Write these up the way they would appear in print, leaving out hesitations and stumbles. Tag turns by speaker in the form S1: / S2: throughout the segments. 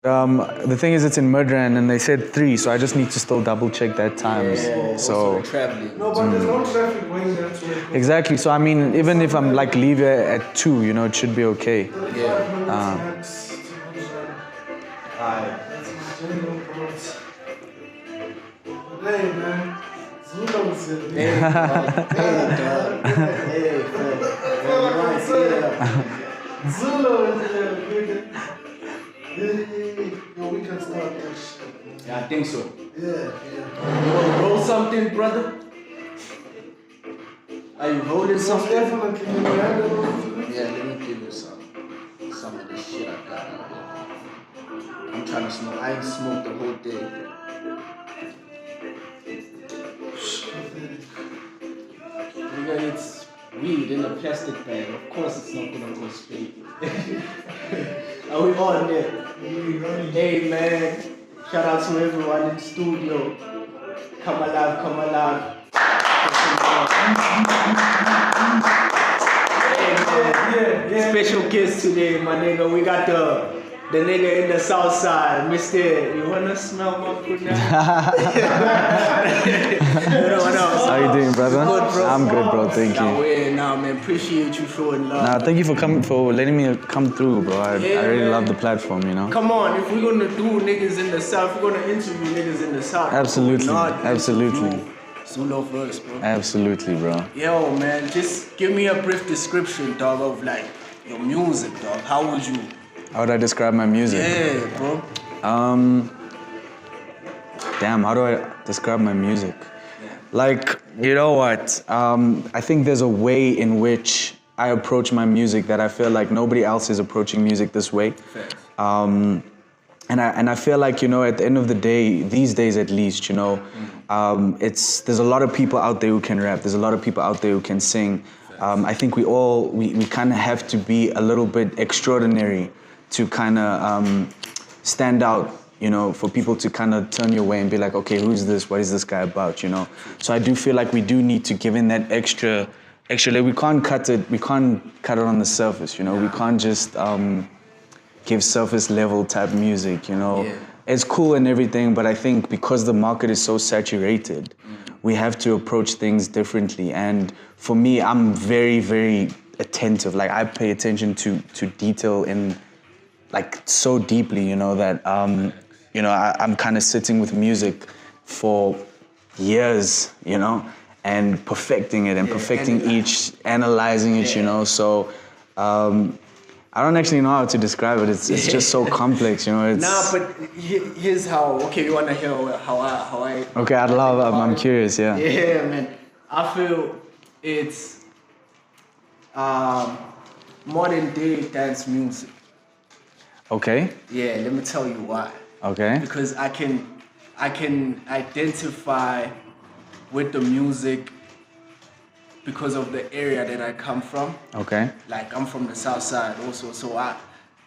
S1: The thing is, it's in Midrand, and they said 3, so I just need to still double check that times. So
S2: traveling.
S3: No, but there's no traffic going that way.
S1: exactly. So I mean, even if I'm like leave here at 2, it should be okay.
S3: That's my general approach. Hey, man. Zuloverse.
S2: Hey, dog. Hey,
S3: Zuloverse. Yo, we can start that shit.
S2: Yeah, I think so.
S3: Yeah.
S2: You want to roll something, brother? Are you rolling something?
S3: Definitely.
S2: Yeah, let me give you some of the shit I got out here. I'm trying to smoke. I ain't smoked the whole day. Nigga, it's weed in a plastic bag. Of course it's not gonna go straight. Are we on there? Hey man, shout out to everyone in the studio. Come alive, come alive. Hey man, special guest today, my nigga. We got the nigga in the south side, Mr. You wanna smell my food now?
S1: How you doing, brother?
S2: Good, bro.
S1: I'm good, bro. Thank you.
S2: Nah, man, appreciate you showing love.
S1: Nah, thank you for letting me come through, bro. I really love the platform,
S2: Come on, if we're gonna do niggas in the south, we're gonna interview niggas in the south.
S1: Absolutely,
S2: Not
S1: absolutely.
S2: Zuloverse, bro.
S1: Absolutely, bro.
S2: Yo, man, just give me a brief description, dog, of like your music, dog. How would you?
S1: How would I describe my music?
S2: Yeah, bro.
S1: Damn, how do I describe my music? Like, you know what? I think there's a way in which I approach my music that I feel like nobody else is approaching music this way. And I feel like, at the end of the day, these days at least, there's a lot of people out there who can rap. There's a lot of people out there who can sing. I think we kind of have to be a little bit extraordinary to kind of stand out, for people to kind of turn your way and be like, okay, who's this? What is this guy about, So I do feel like we do need to give in that extra, like we can't cut it on the surface, We can't just give surface level type music, It's cool and everything, but I think because the market is so saturated, we have to approach things differently. And for me, I'm very, very attentive. Like I pay attention to detail in like so deeply, that I'm kind of sitting with music for years, and perfecting it and perfecting each, analyzing it, So I don't actually know how to describe it. It's just so complex, It's...
S2: Nah, but here's how. Okay, you wanna hear how I?
S1: Okay, I'm curious. Yeah.
S2: Yeah, man. I feel it's modern day dance music.
S1: Okay.
S2: Yeah, let me tell you why.
S1: Okay.
S2: Because I can identify with the music because of the area that I come from.
S1: Okay.
S2: Like I'm from the south side also, so I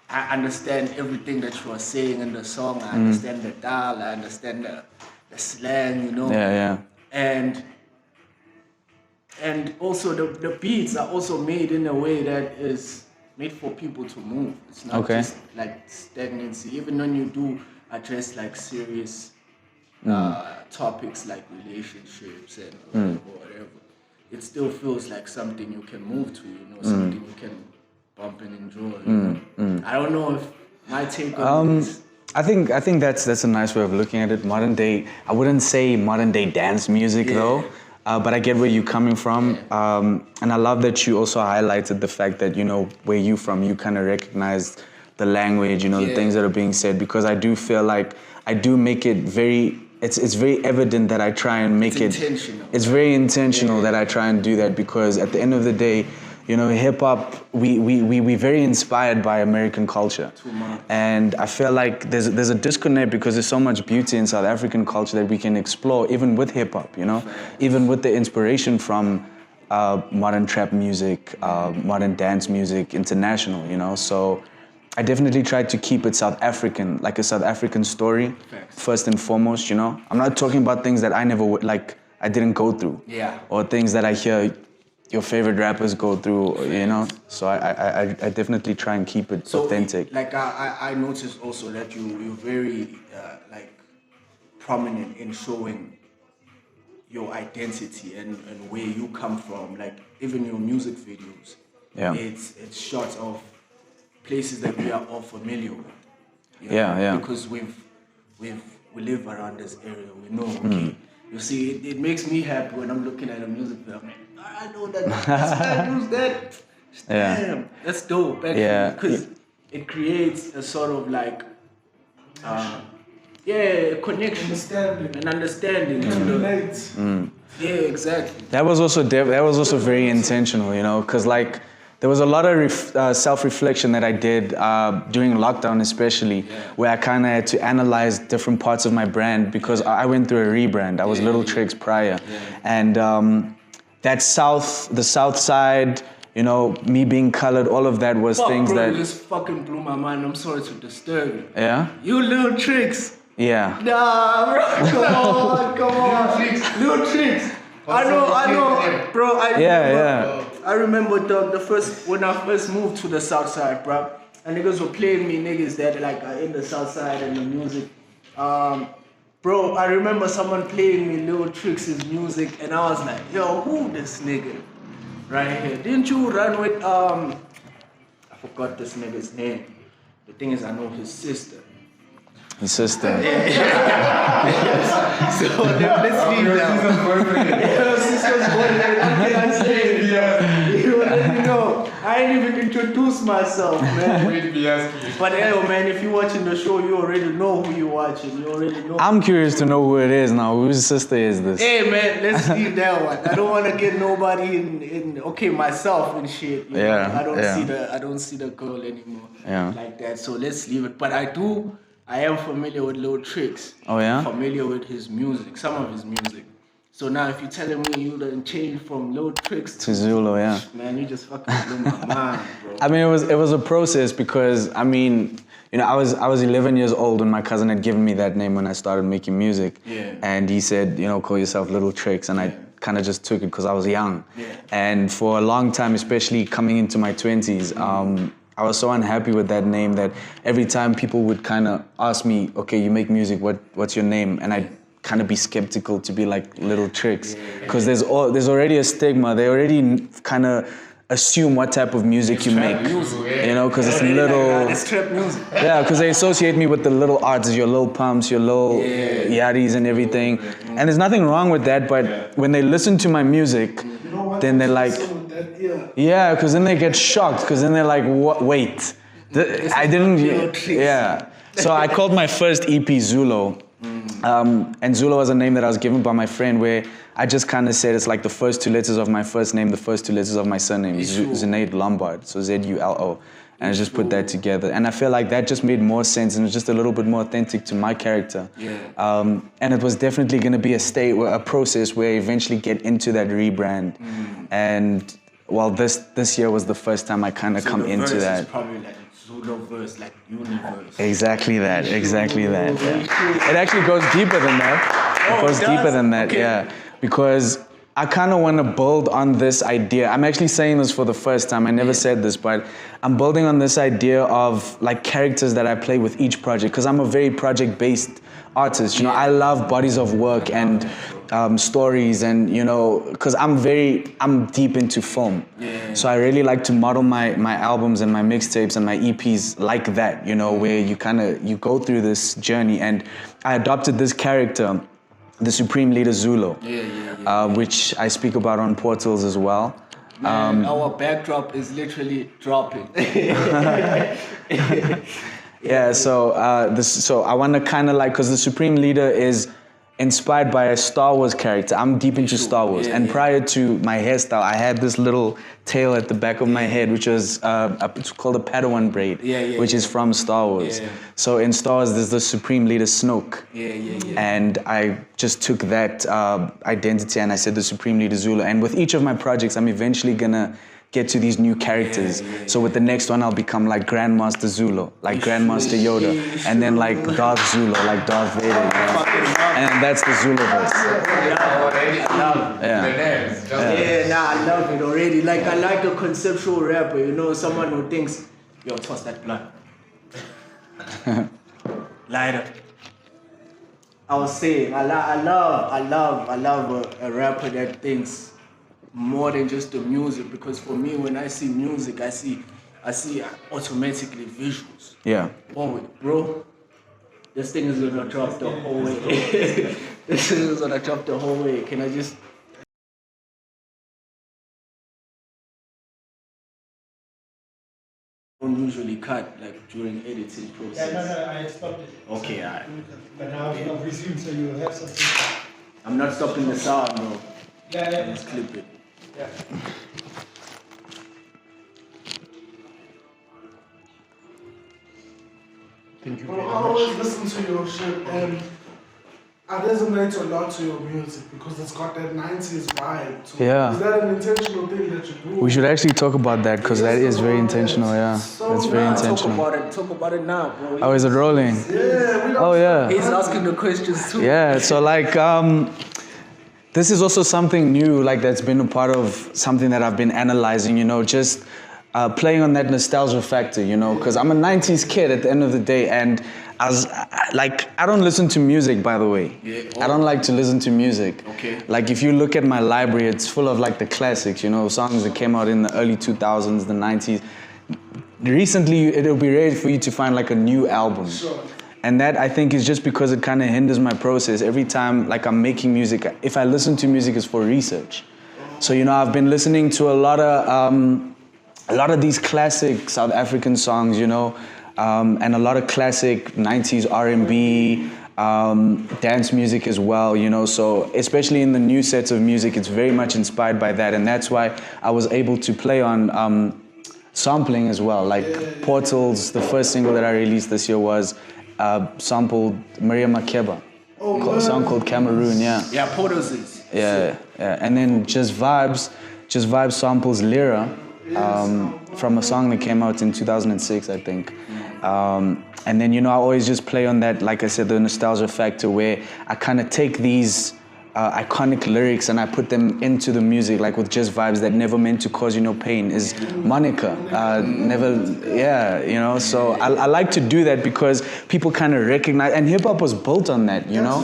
S2: understand everything that you are saying in the song. I understand the dial, I understand the slang,
S1: Yeah.
S2: And also the beats are also made in a way that is made for people to move. It's not just like stagnancy. Even when you do address like serious topics like relationships and whatever, it still feels like something you can move to, something you can bump and enjoy. I don't know if my take on this.
S1: I think that's a nice way of looking at it. Modern day, I wouldn't say modern day dance music though. But I get where you're coming from, and I love that you also highlighted the fact that where you from, you kind of recognize the language, the things that are being said, because I do feel like I do make it very. It's very evident that I try and make it.
S2: Intentional.
S1: It's very intentional that I try and do that, because at the end of the day, hip hop, we're very inspired by American culture.
S2: Too much.
S1: And I feel like there's a disconnect, because there's so much beauty in South African culture that we can explore, even with hip hop, even with the inspiration from modern trap music, modern dance music, international, So I definitely tried to keep it South African, like a South African story, first and foremost, I'm not talking about things that I never, I didn't go through.
S2: Yeah.
S1: Or things that I hear, your favorite rappers go through, you know. So I definitely try and keep it authentic.
S2: Like I noticed also that you're very like prominent in showing your identity and where you come from. Like even your music videos, it's shots of places that we are all familiar with.
S1: Yeah.
S2: Because we live around this area. We know. Okay. You see, it makes me happy when I'm looking at a music video. I'm like, I know that this guy knows that. Damn, that's dope. Because it creates a sort of like, connection, understanding to the. Yeah, exactly.
S1: That was also very intentional, you know, because like there was a lot of self-reflection that I did during lockdown, especially, where I kind of had to analyze different parts of my brand because I went through a rebrand. I was Little Tricks prior, and the South Side, you know, me being colored, all of that was things
S2: bro,
S1: that
S2: you just fucking blew my mind. I'm sorry to disturb you.
S1: Yeah.
S2: You Little Tricks.
S1: Yeah.
S2: Nah, bro, come on. Little Tricks. I know, bro. I remember when I first moved to the South Side, bro. And niggas were playing me niggas that like are in the South Side and the music. Bro, I remember someone playing me Little Tricks' music, and I was like, yo, who this nigga right here? Didn't you run with I forgot this nigga's name. The thing is, I know his sister.
S1: His sister.
S2: So let's leave now. Sister's boyfriend. What can I say? You let me know. I ain't even introduced myself, man. But hey, man, if you're watching the show, you already know who you're watching. You already know.
S1: I'm curious to know who it is now. Whose sister is this?
S2: Hey, man, let's leave that one. I don't want to get nobody in myself and shit. You know? I don't see the girl anymore. Like that. So let's leave it. But I am familiar with Little Tricks.
S1: Oh yeah?
S2: Familiar with his music, some of his music. So now if you're telling me you done changed from Little Tricks
S1: to Zulu,
S2: man, you just fucking blew my mind, bro.
S1: I mean, it was a process because, I mean, you know, I was 11 years old when my cousin had given me that name when I started making music.
S2: Yeah.
S1: And he said, you know, call yourself Little Tricks. And I kind of just took it because I was young.
S2: Yeah.
S1: And for a long time, especially coming into my 20s, I was so unhappy with that name that every time people would kind of ask me, okay, you make music, what's your name? And I'd kind of be skeptical to be like Little Tricks, because there's already a stigma. They already kind of assume what type of music you make, you know, because it's little.
S2: It's trap music.
S1: Yeah, because they associate me with the little arts, your little pumps, your little yaddies and everything. And there's nothing wrong with that, but when they listen to my music, then they're like, yeah, because then they get shocked, because then they're like, what? Wait, I didn't. Yeah. So I called my first EP Zulo. And Zulo was a name that I was given by my friend, where I just kind of said it's like the first two letters of my first name, the first two letters of my surname, Zunaid Lombard, so Zulo. And I just put that together. And I feel like that just made more sense and it was just a little bit more authentic to my character.
S2: Yeah.
S1: And it was definitely going to be a process where I eventually get into that rebrand. And well, this year was the first time I kind of come into that.
S2: Is probably like Zuloverse, like universe.
S1: Exactly that. Yeah. It actually goes deeper than that. It goes deeper than that, yeah. Because I kind of want to build on this idea. I'm actually saying this for the first time. I never said this, but I'm building on this idea of like characters that I play with each project, because I'm a very project-based artist. You know, I love bodies of work and stories, and you know, because I'm deep into film. So I really like to model my albums and my mixtapes and my EPs like that, you know, where you go through this journey. And I adopted this character, the Supreme Leader Zulu, which I speak about on Portals as well.
S2: Man, our backdrop is literally dropping.
S1: So I want to kind of like, because the Supreme Leader is inspired by a Star Wars character. I'm deep into Star Wars. And prior to my hairstyle, I had this little tail at the back of my head, which was it's called a Padawan braid, which is from Star Wars. So in Star Wars, there's the Supreme Leader Snoke. And I just took that identity and I said the Supreme Leader Zulu. And with each of my projects, I'm eventually gonna get to these new characters. So with the next one, I'll become like Grandmaster Zulu, like Grandmaster Yoda, and then like Darth Zulu, like Darth Vader. You know? And that's the Zuloverse.
S2: I love it already. Like I like a conceptual rapper, you know, someone who thinks, yo, toss that blunt. Lighter. I was saying, I love a rapper that thinks more than just the music, because for me, when I see music, I see automatically visuals.
S1: Yeah.
S2: Oh, bro, this thing is gonna drop the whole way. This thing is gonna drop the whole way. Can I just? Don't usually cut like during editing process.
S3: Yeah, no, I stopped it.
S2: Okay, alright.
S3: But now I've resumed, so you will have something.
S2: I'm not stopping the sound, bro.
S3: Yeah.
S2: Let's clip it.
S3: Yeah.
S2: Thank you
S3: Well,
S2: very
S3: I
S2: much.
S3: always listen to your shit and I resonate a lot to your music because it's got that 90s vibe to it.
S1: Yeah.
S3: Is that an intentional thing that you do?
S1: We should actually talk about that because that is very intentional. Yeah, that's very intentional.
S2: Talk about it now, bro.
S1: Oh, is it rolling?
S3: Yeah, we don't
S1: Oh yeah.
S2: He's asking the questions too.
S1: Yeah, so like, this is also something new, like that's been a part of something that I've been analyzing, you know, just playing on that nostalgia factor, you know, because I'm a 90s kid at the end of the day, and I don't listen to music, by the way.
S2: Yeah.
S1: I don't like to listen to music.
S2: Okay.
S1: Like if you look at my library, it's full of like the classics, you know, songs that came out in the early 2000s, the 90s. Recently, it'll be rare for you to find like a new album.
S3: Sure.
S1: And that, I think, is just because it kind of hinders my process. Every time, like, I'm making music, if I listen to music, it's for research. So, you know, I've been listening to a lot of these classic South African songs, you know, and a lot of classic 90s R&B, dance music as well, you know. So, especially in the new sets of music, it's very much inspired by that. And that's why I was able to play on sampling as well. Like, Portals, the first single that I released this year was sampled Maria Makeba, a song called Cameroon, yeah.
S2: Yeah, Portals is.
S1: Yeah, yeah. And then Just Vibes samples Lyra from a song that came out in 2006, I think. And then, you know, I always just play on that, like I said, the nostalgia factor where I kind of take these iconic lyrics and I put them into the music, like with Just Vibes, that never meant to cause you no pain is Monica. You know, so I like to do that because people kind of recognize, and hip hop was built on that, you know?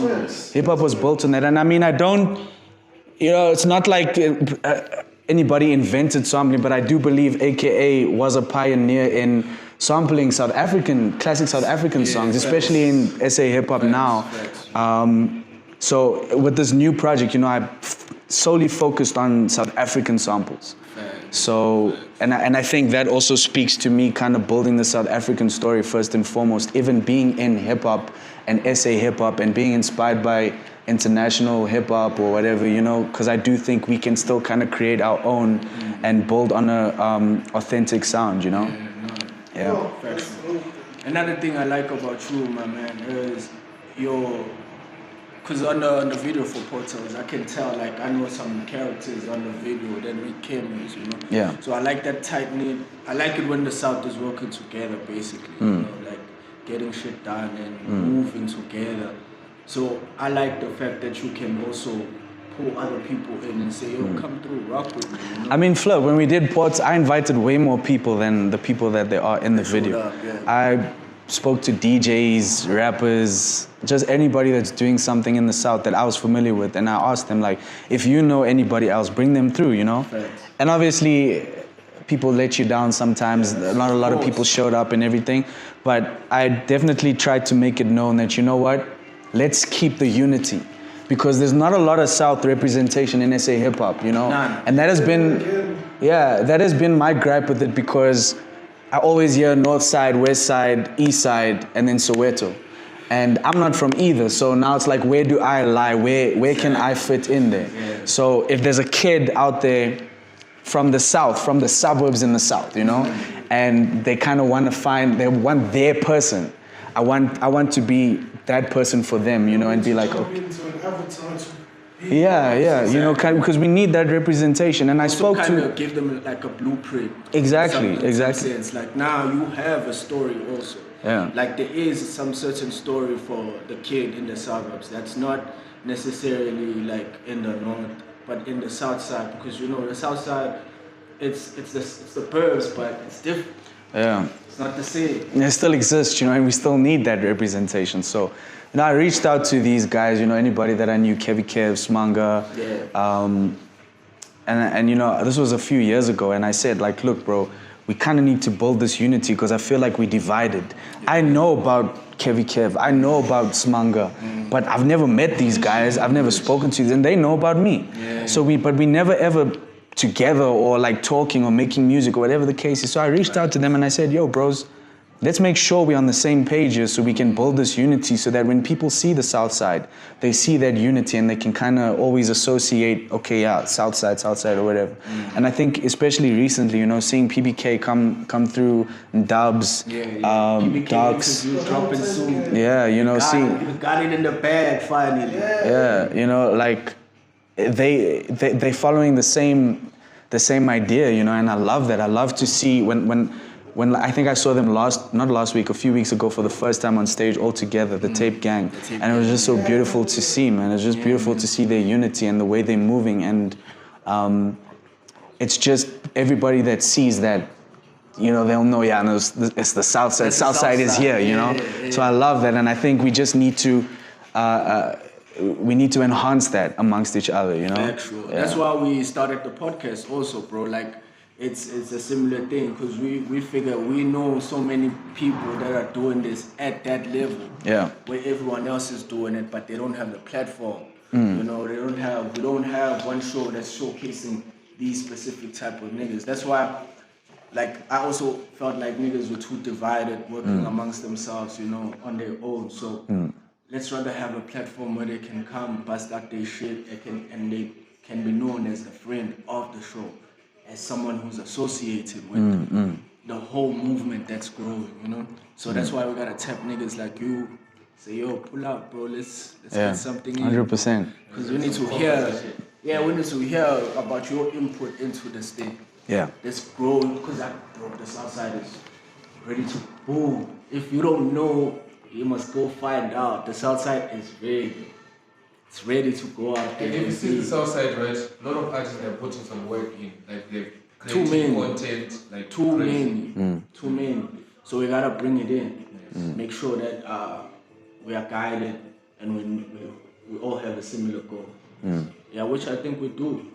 S1: Hip hop was built on that. And I mean, I don't, you know, it's not like anybody invented sampling, but I do believe AKA was a pioneer in sampling classic South African songs, especially in SA hip hop now. So with this new project, you know, I solely focused on South African samples. So, and I think that also speaks to me kind of building the South African story first and foremost, even being in hip hop and SA hip hop and being inspired by international hip hop or whatever, you know, because I do think we can still kind of create our own and build on a authentic sound, you know? Yeah.
S2: Another thing I like about you, my man, is because on the video for Portals, I can tell, like, I know some characters on the video that make cameos, you know?
S1: Yeah.
S2: So I like that tight-knit, I like it when the South is working together, basically, you know, like getting shit done and moving together. So I like the fact that you can also pull other people in and say, yo, come through, rock with me, you know?
S1: I mean, Flo, when we did Ports, I invited way more people than the people that there are in the video.
S2: up, yeah.
S1: I spoke to DJs, rappers, just anybody that's doing something in the South that I was familiar with, and I asked them, like, if you know anybody else, bring them through, you know?
S2: Right.
S1: And obviously, people let you down sometimes. Not a lot of people showed up and everything, but I definitely tried to make it known that, you know what, let's keep the unity. Because there's not a lot of South representation in SA hip hop, you know?
S2: None.
S1: And that has been my gripe with it, because I always hear North Side, West Side, East Side, and then Soweto. And I'm not from either, so now it's like, where do I lie? Where can I fit in there?
S2: Yeah.
S1: So if there's a kid out there from the South, from the suburbs in the South, you know, and they kind of want to they want their person, I want to be that person for them, you know, and be like, okay.
S3: Into an avatar to
S1: Yeah, you know, because we need that representation. And I spoke
S2: kind
S1: to...
S2: of give them like a blueprint.
S1: Exactly.
S2: In some sense. Like now you have a story also.
S1: Yeah.
S2: Like there is some certain story for the kid in the suburbs that's not necessarily like in the north, but in the south side, because you know the south side, it's the burbs, but it's different.
S1: Yeah.
S2: It's not the same.
S1: It still exists, you know, and we still need that representation. So, you know, I reached out to these guys, you know, anybody that I knew, Kev, Smanga.
S2: Yeah.
S1: And you know, this was a few years ago, and I said, like, look, bro, we kind of need to build this unity because I feel like we divided. Yeah. I know about Kev, I know about Smanga, but I've never met these guys, I've never spoken to them, and they know about me.
S2: Yeah.
S1: So we never ever together or like talking or making music or whatever the case is. So I reached out to them and I said, yo, bros, let's make sure we're on the same pages so we can build this unity so that when people see the South Side, they see that unity and they can kind of always associate, okay, yeah, South Side or whatever. And I think especially recently, you know, seeing PBK come through, Dubs, Docs.
S2: Dropping soon.
S1: Yeah, you know,
S2: we got it in the bag finally.
S1: Yeah, you know, like they following the same idea, you know, and I love that. I love to see when I think I saw them a few weeks ago for the first time on stage all together, the Tape Gang. And it was just so beautiful to see, man. It's just beautiful to see their unity and the way they're moving. And it's just everybody that sees that, you know, they'll know, yeah, no, it's the South Side. South Side is here, you know? Yeah. So I love that. And I think we just need to enhance that amongst each other, you know?
S2: Yeah. That's why we started the podcast also, bro. Like, it's a similar thing because we figure we know so many people that are doing this at that level.
S1: Yeah.
S2: Where everyone else is doing it, but they don't have the platform. You know, we don't have one show that's showcasing these specific type of niggas. That's why, like, I also felt like niggas were too divided, working amongst themselves, you know, on their own. So let's rather have a platform where they can come, bust out their shit, and they can be known as a friend of the show, as someone who's associated with the whole movement that's growing, you know? So that's why we gotta tap niggas like you, say, yo, pull up, bro, let's get something in.
S1: 100%.
S2: Because we need to hear about your input into this thing.
S1: Yeah.
S2: Let's grow, because the South Side is ready to boom. If you don't know, you must go find out. The South Side is ready. It's ready to go out there.
S4: And if you see the South Side, right, a lot of artists are putting some work in. Like they've created content, like
S2: too many. So we gotta bring it in. Make sure that we are guided and we all have a similar goal. Yeah, which I think we do.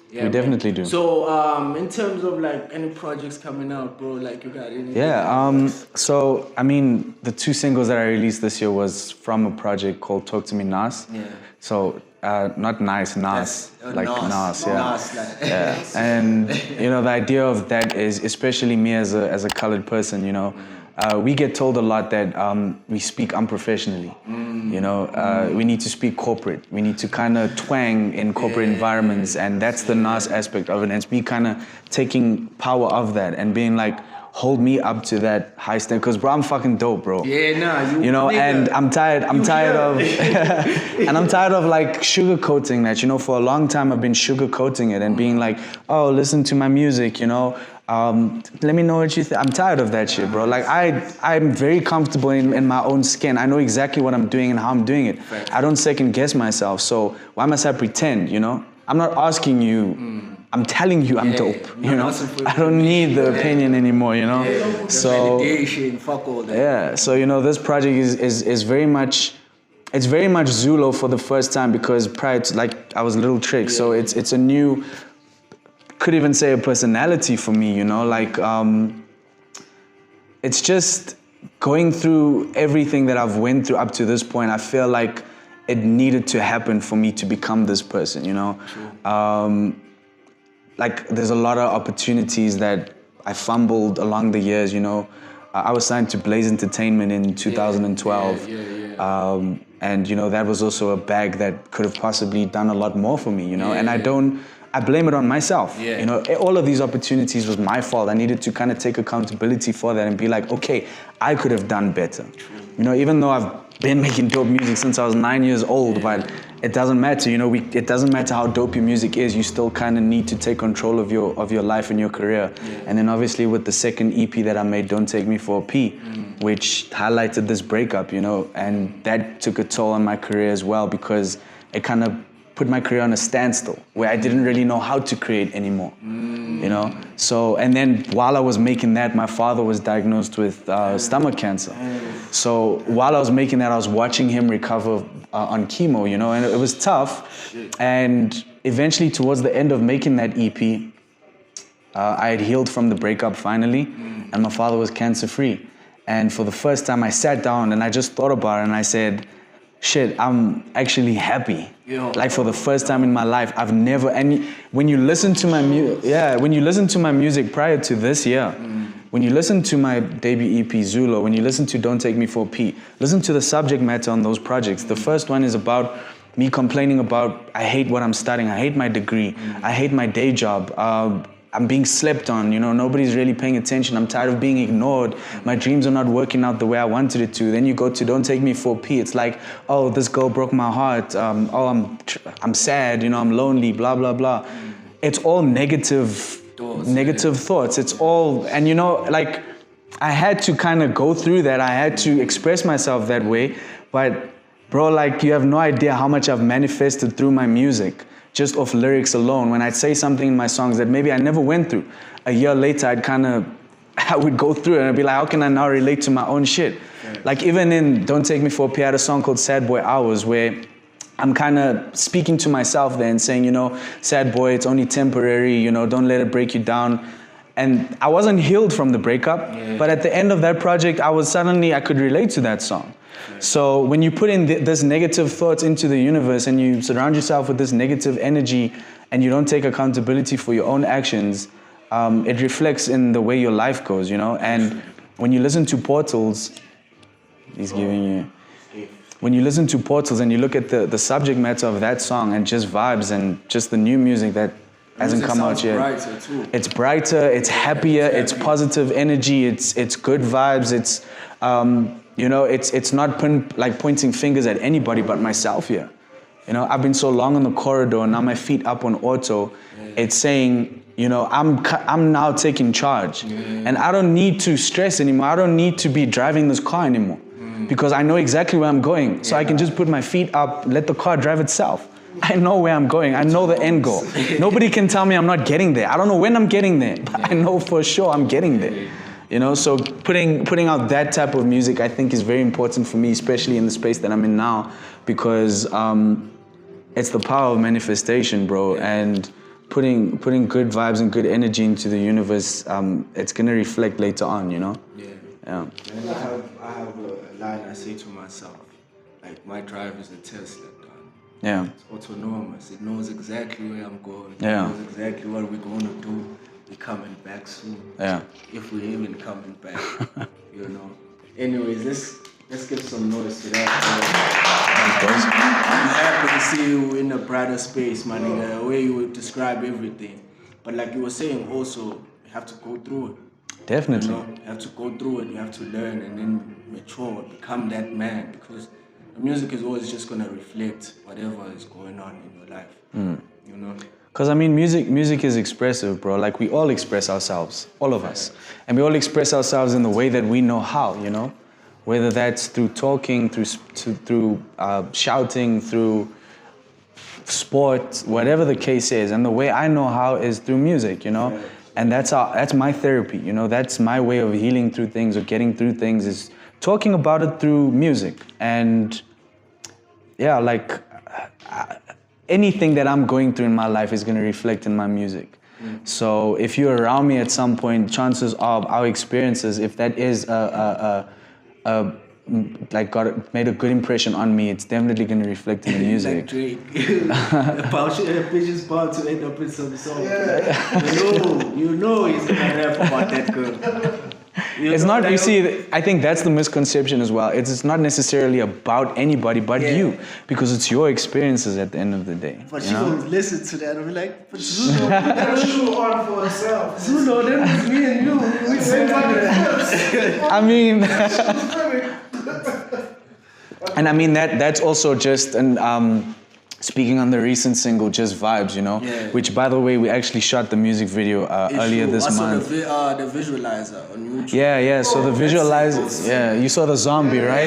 S2: Yeah,
S1: we definitely do.
S2: So, in terms of like any projects coming out, bro, like you got anything?
S1: Yeah, so I mean, the 2 singles that I released this year was from a project called To Me Nas.
S2: Yeah.
S1: So, not nice, Nas, like Nas, yeah.
S2: Nas, like.
S1: Yeah, and you know, the idea of that is, especially me as a colored person, you know, we get told a lot that we speak unprofessionally. You know, we need to speak corporate. We need to kind of twang in corporate environments, and that's the Nas aspect of it. And it's me kind of taking power of that and being like, hold me up to that high standard, because bro, I'm fucking dope, bro.
S2: Yeah, nah,
S1: you know, and I'm tired of, and I'm tired of like sugarcoating that. You know, for a long time I've been sugarcoating it and being like, oh, listen to my music, you know. Let me know what you think. I'm tired of that shit, bro. Like I'm very comfortable in my own skin. I know exactly what I'm doing and how I'm doing it.
S2: Right.
S1: I don't second guess myself. So why must I pretend, you know? I'm not asking you. I'm telling you I'm dope, you know? I don't need the opinion anymore, you know?
S2: Yeah,
S1: so
S2: validation, fuck all that.
S1: Yeah, so you know, this project is very much, it's very much Zulo for the first time, because prior to, like, I was Little Trick, so it's a new, could even say a personality for me, you know? Like, it's just going through everything that I've went through up to this point. I feel like it needed to happen for me to become this person, you know? Like, there's a lot of opportunities that I fumbled along the years, you know. I was signed to Blaze Entertainment in 2012. And, you know, that was also a bag that could have possibly done a lot more for me, you know. And I blame it on myself. You know, all of these opportunities was my fault. I needed to kind of take accountability for that and be like, okay, I could have done better. You know, even though I've been making dope music since I was 9 years old, but it doesn't matter, you know, it doesn't matter how dope your music is, you still kind of need to take control of your life and your career. And then obviously with the second EP that I made, Don't Take Me For a P, which highlighted this breakup, you know, and that took a toll on my career as well, because it kind of put my career on a standstill where I didn't really know how to create anymore, you know? So, and then while I was making that, my father was diagnosed with stomach cancer. So while I was making that, I was watching him recover on chemo, you know, and it was tough. And eventually towards the end of making that EP, I had healed from the breakup finally, and my father was cancer-free. And for the first time I sat down and I just thought about it and I said, shit, I'm actually happy. Like for the first time in my life, I've never, and when you listen to my when you listen to my music prior to this year, when you listen to my debut EP, Zulo, when you listen to Don't Take Me For a P, listen to the subject matter on those projects. The first one is about me complaining about, I hate what I'm studying, I hate my degree, I hate my day job, I'm being slept on, you know, nobody's really paying attention, I'm tired of being ignored, my dreams are not working out the way I wanted it to. Then you go to Don't Take Me For a P, it's like, oh, this girl broke my heart, oh, I'm sad, you know, I'm lonely, blah, blah, blah. It's all negative thoughts, it's all, and you know, like, I had to kind of go through that, I had to express myself that way, but bro, like, you have no idea how much I've manifested through my music. Just off lyrics alone, when I'd say something in my songs that maybe I never went through, a year later I would go through it and I'd be like, how can I now relate to my own shit? Like even in Don't Take Me For a P, I had a song called Sad Boy Hours where I'm kind of speaking to myself there and saying, you know, sad boy, it's only temporary, you know, don't let it break you down. And I wasn't healed from the breakup, but at the end of that project, I could relate to that song. So when you put in this negative thoughts into the universe and you surround yourself with this negative energy and you don't take accountability for your own actions, it reflects in the way your life goes, you know? And when you listen to Portals, when you listen to Portals and you look at the subject matter of that song and just vibes and just the new music that hasn't come out yet.
S2: Brighter too.
S1: It's brighter, it's happier, it's positive energy, it's good vibes, it's you know, it's not pointing fingers at anybody but myself here. You know, I've been so long on the corridor and now my feet up on auto. It's saying, you know, I'm now taking charge. And I don't need to stress anymore. I don't need to be driving this car anymore because I know exactly where I'm going. So I can just put my feet up, let the car drive itself. I know where I'm going. I know the end goal. Nobody can tell me I'm not getting there. I don't know when I'm getting there, but I know for sure I'm getting there. You know, so putting out that type of music, I think, is very important for me, especially in the space that I'm in now, because it's the power of manifestation, bro. And putting good vibes and good energy into the universe, it's gonna reflect later on, you know. Yeah.
S2: And I have a line I say to myself, like, my drive is a Tesla, dog.
S1: Yeah.
S2: It's autonomous. It knows exactly where I'm going. It
S1: Yeah.
S2: knows exactly what we're going to do. We're coming back soon.
S1: Yeah.
S2: If we're even coming back, you know. Anyways, let's give some notice to that. I'm happy to see you in a brighter space, man. In the way you would describe everything. But like you were saying, also you have to go through it.
S1: Definitely.
S2: You know, you have to go through it. You have to learn and then mature, become that man. Because the music is always just gonna reflect whatever is going on in your life. You know.
S1: Because I mean, music is expressive, bro. Like we all express ourselves, all of us. And we all express ourselves in the way that we know how, you know? Whether that's through talking, through shouting, through sport, whatever the case is. And the way I know how is through music, you know? And that's my therapy, you know? That's my way of healing through things or getting through things is talking about it through music. And yeah, like, anything that I'm going through in my life is going to reflect in my music. So if you're around me at some point, chances are our experiences, if that is made a good impression on me, it's definitely going to reflect in the music.
S2: Like Drake. A bitch is bound to end up in some song. You know he's going to rap about that girl.
S1: It's not, you see, I think that's the misconception as well. It's not necessarily about anybody but you, because it's your experiences at the end of the day.
S2: But she will listen to that and be like, but Zulo,
S3: That shoe on for herself.
S2: Zulo, that was me and you.
S1: I mean, And I mean that's also just an speaking on the recent single, Just Vibes, you know, which by the way we actually shot the music video earlier this month.
S2: The visualizer on YouTube.
S1: Yeah. So the visualizer, you saw the zombie, right?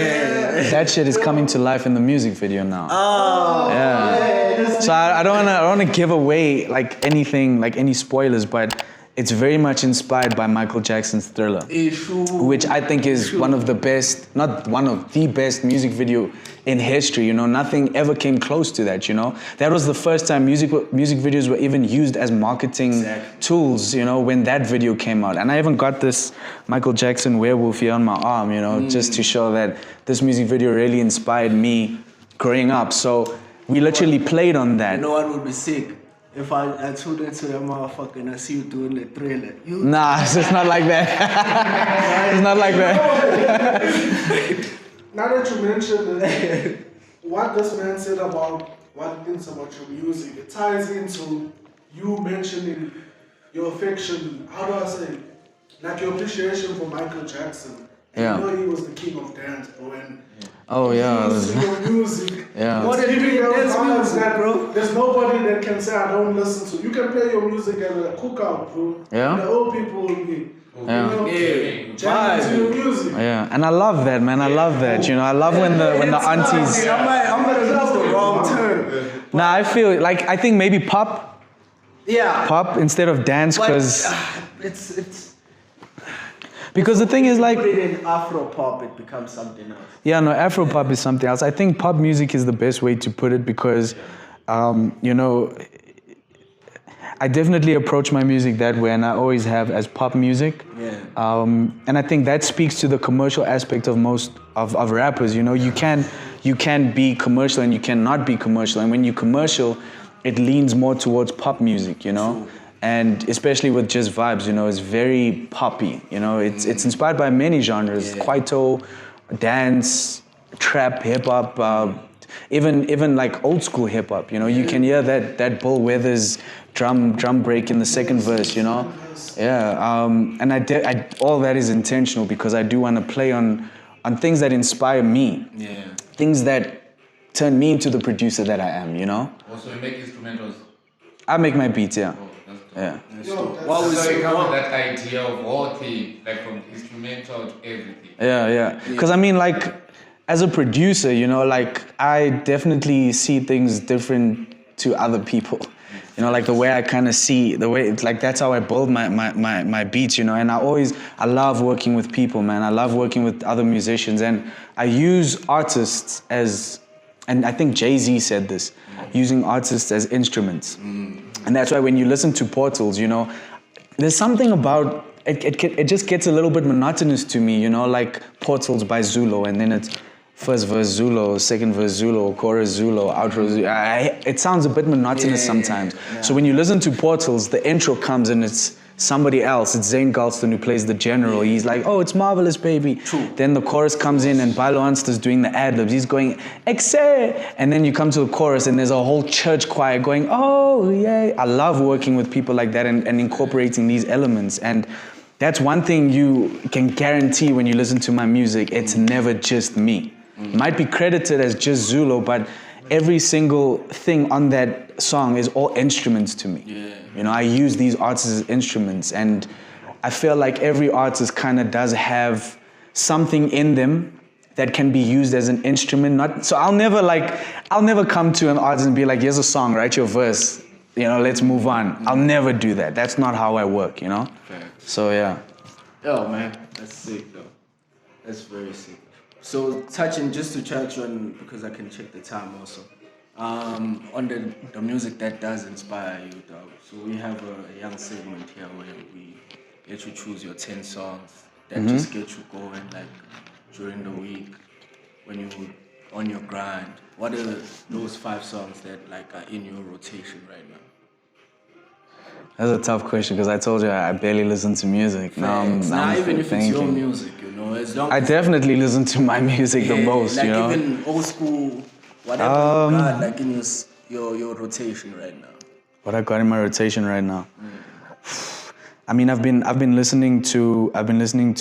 S1: That shit is coming to life in the music video now.
S2: Oh.
S1: Yeah. So I don't wanna give away like anything, like any spoilers, but it's very much inspired by Michael Jackson's Thriller, which I think is one of the best, not one of the best music video in history. You know, nothing ever came close to that. You know, that was the first time music videos were even used as marketing tools. You know, when that video came out, and I even got this Michael Jackson werewolf here on my arm. You know, just to show that this music video really inspired me growing up. So we literally played on that.
S2: You know what would be sick? If I tuned into that motherfucker and I see you doing the Thriller.
S1: Nah, it's not like that. It's not like that.
S3: Now that you mentioned it, what this man said about what he thinks about your music, it ties into you mentioning your affection, how do I say, like your appreciation for Michael Jackson.
S1: Yeah.
S3: You know he was the king of dance, bro, and
S1: oh yeah.
S3: your music.
S1: Yeah.
S2: What did you dance music, bro?
S3: There's nobody that can say I don't listen to. You can play your music at a cookout, bro.
S1: Yeah.
S3: And the old people will be.
S1: Yeah.
S3: Jamming to your music.
S1: Yeah, and I love that, man. I love that. You know, I love when the aunties.
S2: I'm gonna use the wrong term.
S1: Nah, I feel like I think maybe pop.
S2: Yeah.
S1: Pop instead of dance, because
S2: It's.
S1: because the thing is like.
S2: Put it in Afro pop, it becomes something else.
S1: Yeah, no, Afro pop is something else. I think pop music is the best way to put it because, you know, I definitely approach my music that way, and I always have as pop music.
S2: Yeah.
S1: And I think that speaks to the commercial aspect of most of rappers. You know, you can be commercial and you cannot be commercial, and when you commercial, it leans more towards pop music. You know. And especially with Just Vibes, you know, it's very poppy. You know, it's inspired by many genres: kwaito, dance, trap, hip hop, even like old school hip hop. You know, you can hear that Bill Withers drum break in the second verse. You know, and I all that is intentional because I do want to play on things that inspire me.
S2: Yeah.
S1: Things that turn me into the producer that I am. You know.
S4: Also, you make instrumentals.
S1: I make my beats. Yeah. Yeah.
S4: What was that idea of all things, like from instrumental to everything?
S1: Yeah. Because I mean, like, as a producer, you know, like, I definitely see things different to other people. You know, like the way I kind of see, the way, like, that's how I build my beats, you know. And I love working with people, man. I love working with other musicians. And I use artists as, and I think Jay-Z said this, using artists as instruments. And that's why when you listen to Portals, you know, there's something about, it just gets a little bit monotonous to me, you know, like Portals by Zulo, and then it's first verse Zulo, second verse Zulo, chorus Zulo, outro Zulo. It sounds a bit monotonous sometimes. Yeah. So when you listen to Portals, the intro comes and it's somebody else. It's Zane Galston who plays the general. He's like, oh, it's marvelous, baby.
S2: True.
S1: Then the chorus comes in and Bailo Ansta's doing the ad-libs. He's going, exe! And then you come to the chorus and there's a whole church choir going, oh, yay. I love working with people like that and incorporating these elements. And that's one thing you can guarantee when you listen to my music. It's never just me. Might be credited as just Zulo, but every single thing on that song is all instruments to me.
S2: Yeah.
S1: You know, I use these artists as instruments, and I feel like every artist kind of does have something in them that can be used as an instrument. So I'll never come to an artist and be like, here's a song, write your verse, you know, let's move on. I'll never do that. That's not how I work, you know?
S2: Fair.
S1: So yeah.
S2: Yo, man, that's sick though. That's very sick. So just to touch on, because I can check the time also, on the music that does inspire you though. So we have a young segment here where we let you choose your 10 songs that just get you going, like during the week when you're on your grind. What are those 5 songs that like are in your rotation right now?
S1: That's a tough question because I told you I barely listen to music.
S2: Not even if it's your music, you know, as long
S1: I
S2: as
S1: definitely listen to my music the most,
S2: like
S1: you know.
S2: even old school, whatever you got like in your rotation right now.
S1: What I got in my rotation right now. I mean, I've been listening to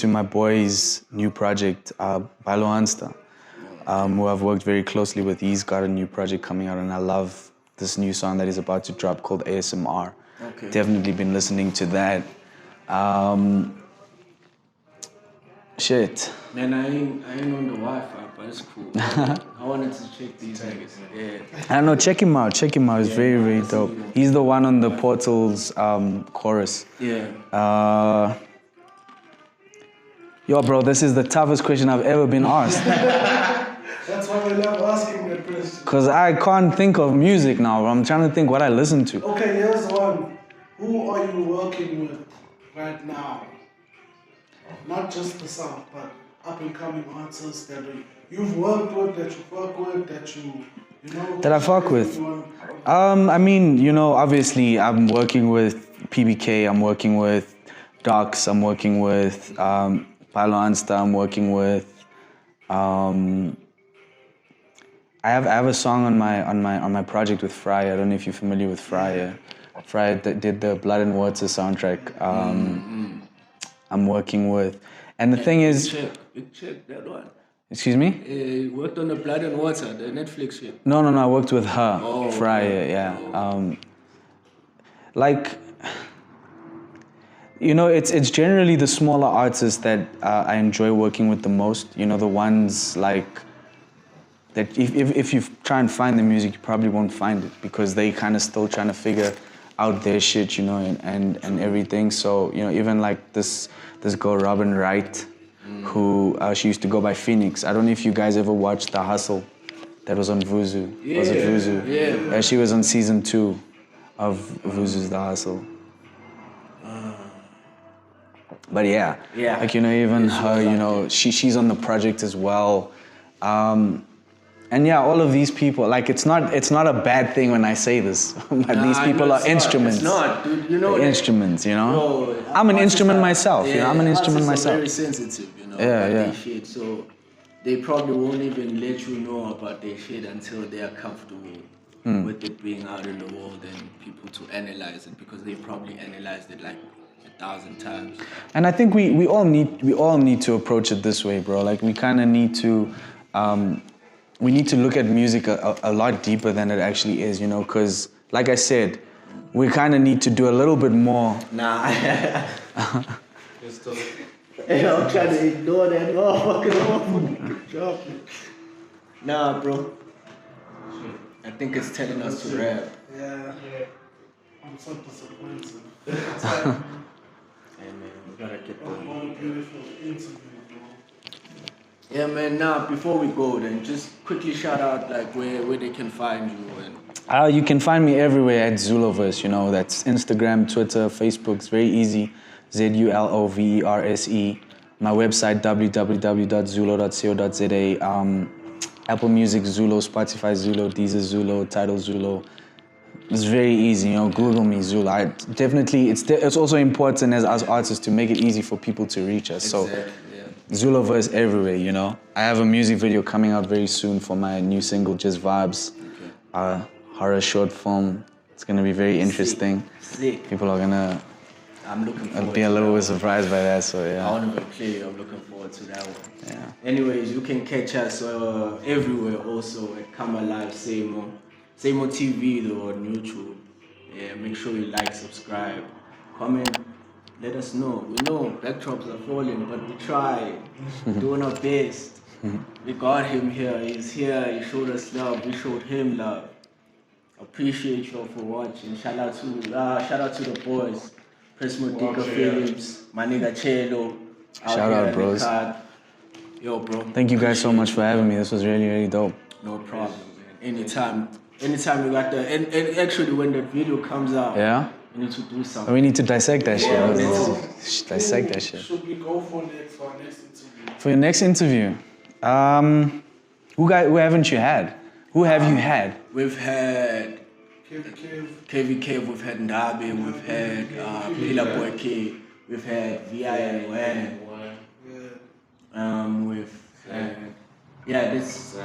S1: my boy's new project, Bailo Ansta. who I've worked very closely with. He's got a new project coming out, and I love this new song that he's about to drop called ASMR.
S2: Okay.
S1: Definitely been listening to that. Shit.
S2: Man, I ain't on the Wi-Fi, but it's cool. I wanted to check these niggas. Yeah.
S1: I don't know, check him out. Check him out. It's very, very dope. He's the one on the Portals chorus.
S2: Yeah.
S1: Yo, bro, this is the toughest question I've ever been asked.
S3: That's why I love asking that question.
S1: Because I can't think of music now. I'm trying to think what I listen to.
S3: Okay, here's one. Who are you working with right now? Not just the South, but up-and-coming artists that you've worked with, that you fuck with, that you know...
S1: That I fuck with? I mean, you know, obviously I'm working with PBK, I'm working with Docs, I'm working with Palo Ansta, I'm working with... I have a song on my project with Fry. I don't know if you're familiar with Fry. Fry that did the Blood and Water soundtrack. I'm working with, and the thing is,
S2: Big check, that one.
S1: Excuse me?
S2: He worked on the Blood and Water, the Netflix shit.
S1: No, I worked with her, Fry.
S2: Okay.
S1: Yeah. Like, you know, it's generally the smaller artists that I enjoy working with the most. You know, the ones like that. If you try and find the music, you probably won't find it because they kind of still trying to figure out their shit, you know, and everything. So, you know, even like this girl Robin Wright, who she used to go by Phoenix. I don't know if you guys ever watched The Hustle, that was on Vuzu.
S2: Yeah.
S1: Was it Vuzu?
S2: Yeah.
S1: She was on season 2 of Vuzu's The Hustle. But yeah, like, you know, even her, you know, she's on the project as well. And yeah, all of these people, like, it's not a bad thing when I say this, but these people are instruments.
S2: It's not, dude. You know,
S1: they're instruments, you know.
S2: Bro,
S1: I'm an instrument myself. You know, I'm an instrument myself.
S2: Very sensitive, you know.
S1: Yeah.
S2: Their shit, so they probably won't even let you know about their shit until they are comfortable with it being out in the world and people to analyze it, because they probably analyzed it like 1,000 times.
S1: And I think we all need to approach it this way, bro. Like, we kind of need to. We need to look at music a lot deeper than it actually is, you know, because, like I said, we kind of need to do a little bit more.
S2: Nah. Hey, I'm trying to ignore that motherfucker. Good job. Nah, bro. I think it's telling us to rap.
S3: Yeah. I'm so disappointed.
S2: Hey, man, we gotta get the...
S3: What a beautiful interview, bro.
S2: Yeah, man. Now, before we go, then just quickly shout out like where they can find you and.
S1: You can find me everywhere at Zuloverse. You know, that's Instagram, Twitter, Facebook. It's very easy. ZULOVERSE. My website www.zulo.co.za. Apple Music Zulo, Spotify Zulo, Deezer Zulo, Tidal Zulo. It's very easy, you know. Google me, Zulo. It's also important as us artists to make it easy for people to reach us.
S2: Exactly,
S1: so. Zuloverse everywhere, you know. I have a music video coming out very soon for my new single, Just Vibes. Okay. Horror short film. It's gonna be very interesting.
S2: Sick.
S1: People are gonna.
S2: I'm looking forward.
S1: Be a little bit surprised by that, so yeah.
S2: I want to play. I'm looking forward to that one.
S1: Yeah.
S2: Anyways, you can catch us everywhere also at Come Alive, same on TV though on YouTube. Yeah, make sure you like, subscribe, comment. Let us know. We know backdrops are falling, but we try. Doing our best. We got him here. He's here. He showed us love. We showed him love. Appreciate y'all for watching. Shout out to the boys. Chris Modica Phillips, my nigga Chelo.
S1: Shout out, bros.
S2: Yo, bro.
S1: Thank you guys so much for having me. This was really, really dope.
S2: No problem, man. Anytime you got the and actually when that video comes out.
S1: Yeah.
S2: We need to do something.
S1: We need to dissect that shit.
S3: Yeah,
S1: Dissect that shit.
S3: Should we go for our next interview?
S1: For your next interview, who haven't you had? Who have you had?
S2: We've had
S3: KV
S2: Cave, we've had Ndabe, we've had Pillar Boy K, we've had VIN, we've had this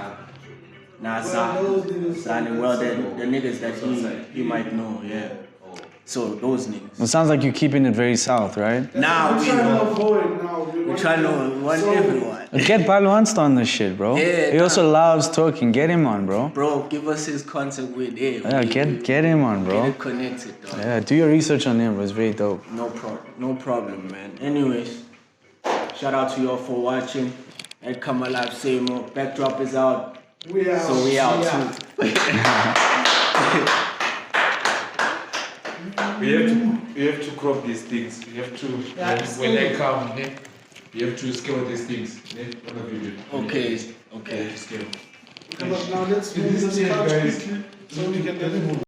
S2: Zani, well the niggas that he might know, yeah. So those niggas.
S1: It sounds like you're keeping it very south, right?
S2: Now
S3: we're trying to avoid now.
S2: We're trying to run everyone.
S1: Get Balwansta on this shit, bro.
S2: Yeah,
S1: he also loves talking. Get him on, bro.
S2: Bro, give us his contact with it.
S1: Yeah, get him on, bro.
S2: Get it connected, dog.
S1: Yeah, do your research on him, bro. It's very dope.
S2: No problem, man. Anyways, shout out to y'all for watching. And Come Alive, say more. Backdrop is out.
S3: We out.
S2: So we out too.
S4: We have to crop these things. We have to, when they come, you have to scale these things.
S2: Okay.
S4: Scale.
S3: But now let's move this card quickly so we can get it moving.